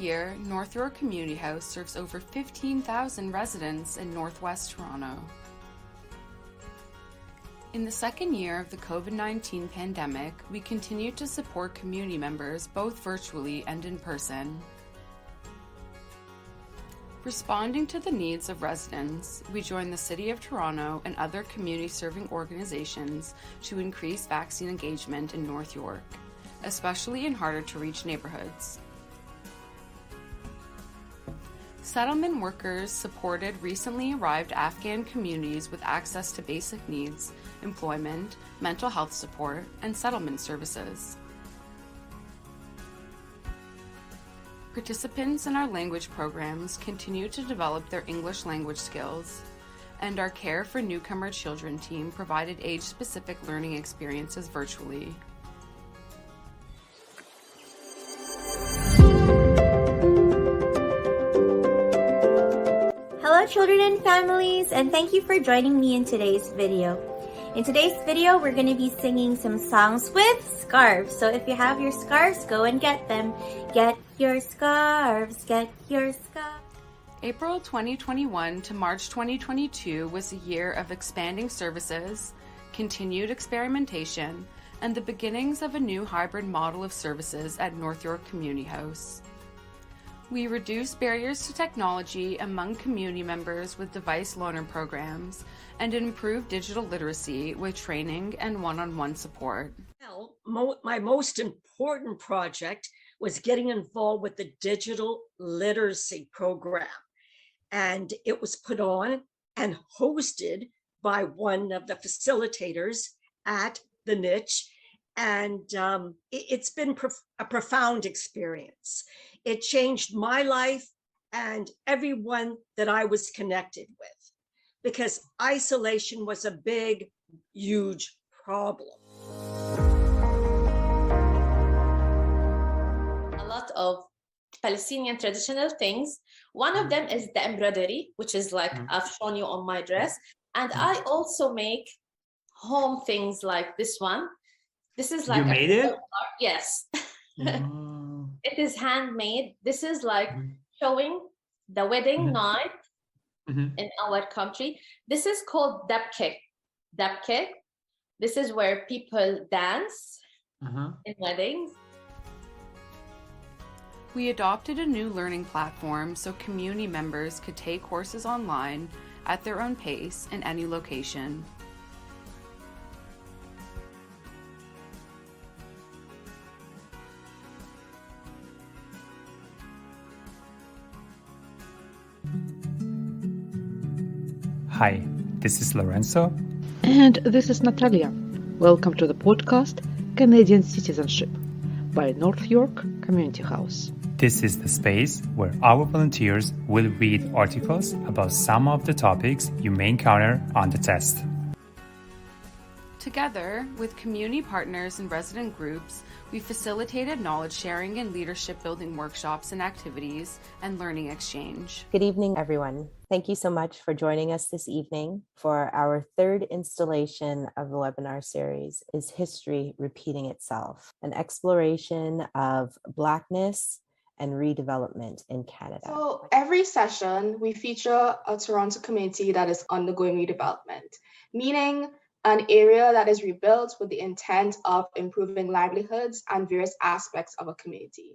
year, North York Community House serves over 15,000 residents in Northwest Toronto. In the second year of the COVID-19 pandemic, we continue to support community members both virtually and in person. Responding to the needs of residents, we joined the City of Toronto and other community-serving organizations to increase vaccine engagement in North York, especially in harder-to-reach neighbourhoods. Settlement workers supported recently arrived Afghan communities with access to basic needs, employment, mental health support, and settlement services. Participants in our language programs continue to develop their English language skills, and our Care for Newcomer Children team provided age-specific learning experiences virtually. Hello children and families, and thank you for joining me in today's video. In today's video, we're going to be singing some songs with scarves. So if you have your scarves, go and get them. Get your scarves, get your scarves. April 2021 to March 2022 was a year of expanding services, continued experimentation, and the beginnings of a new hybrid model of services at North York Community House. We reduced barriers to technology among community members with device loaner programs and improved digital literacy with training and one-on-one support. Well, my most important project was getting involved with the digital literacy program. And it was put on and hosted by one of the facilitators at the NYCH. And it's been a profound experience. It changed my life and everyone that I was connected with, because isolation was a big, huge problem. A lot of Palestinian traditional things. One of them is the embroidery, which is like I've shown you on my dress. And I also make home things like this one. This is like— You made it? Yes. It is handmade. This is like showing the wedding night in our country. This is called dabke. Dabke. This is where people dance in weddings. We adopted a new learning platform so community members could take courses online at their own pace in any location. Hi, this is Lorenzo. And this is Natalia. Welcome to the podcast Canadian Citizenship by North York Community House. This is the space where our volunteers will read articles about some of the topics you may encounter on the test. Together with community partners and resident groups, we facilitated knowledge sharing and leadership building workshops and activities and learning exchange. Good evening, everyone. Thank you so much for joining us this evening for our third installation of the webinar series, Is History Repeating Itself? An exploration of Blackness and redevelopment in Canada. So every session, we feature a Toronto community that is undergoing redevelopment, meaning an area that is rebuilt with the intent of improving livelihoods and various aspects of a community.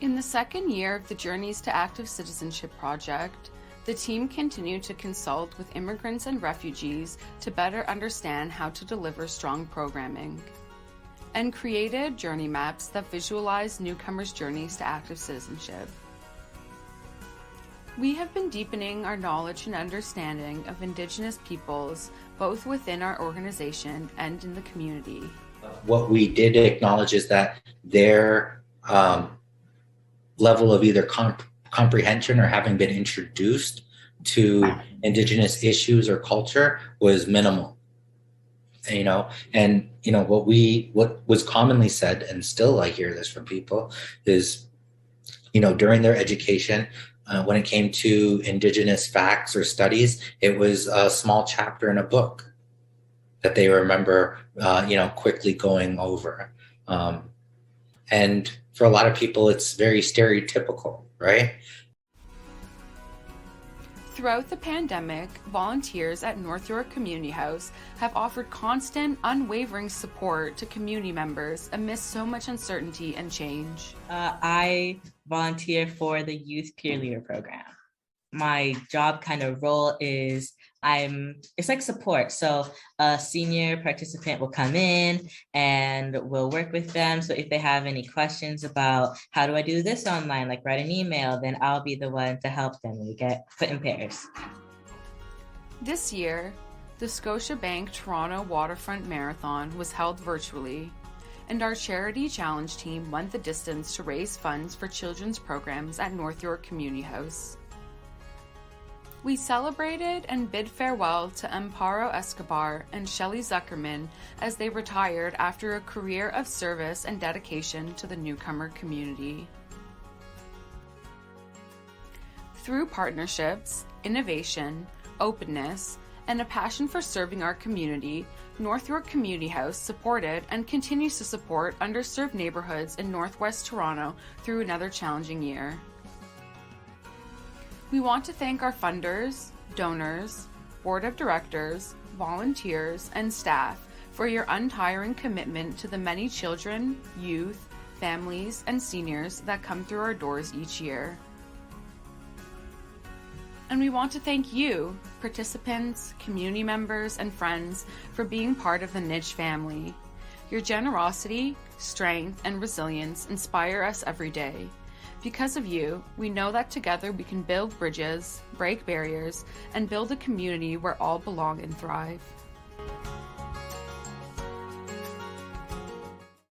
In the second year of the Journeys to Active Citizenship project, the team continued to consult with immigrants and refugees to better understand how to deliver strong programming, and created journey maps that visualize newcomers' journeys to active citizenship. We have been deepening our knowledge and understanding of Indigenous peoples, both within our organization and in the community. What we did acknowledge is that their level of either comprehension or having been introduced to Indigenous issues or culture was minimal. What was commonly said, and still I hear this from people, is, during their education, when it came to Indigenous facts or studies, it was a small chapter in a book that they remember, quickly going over. And for a lot of people, it's very stereotypical, right? Throughout the pandemic, volunteers at North York Community House have offered constant, unwavering support to community members amidst so much uncertainty and change. I volunteer for the Youth Peer Leader Program. My job kind of role is it's like support. So a senior participant will come in and we'll work with them. So if they have any questions about how do I do this online, like write an email, then I'll be the one to help them. We get put in pairs. This year, the Scotiabank Toronto Waterfront Marathon was held virtually, and our Charity Challenge team went the distance to raise funds for children's programs at North York Community House. We celebrated and bid farewell to Amparo Escobar and Shelley Zuckerman as they retired after a career of service and dedication to the newcomer community. Through partnerships, innovation, openness, and a passion for serving our community, North York Community House supported and continues to support underserved neighborhoods in Northwest Toronto through another challenging year. We want to thank our funders, donors, board of directors, volunteers, and staff for your untiring commitment to the many children, youth, families, and seniors that come through our doors each year. And we want to thank you, participants, community members, and friends, for being part of the NYCH family. Your generosity, strength, and resilience inspire us every day. Because of you, we know that together we can build bridges, break barriers, and build a community where all belong and thrive.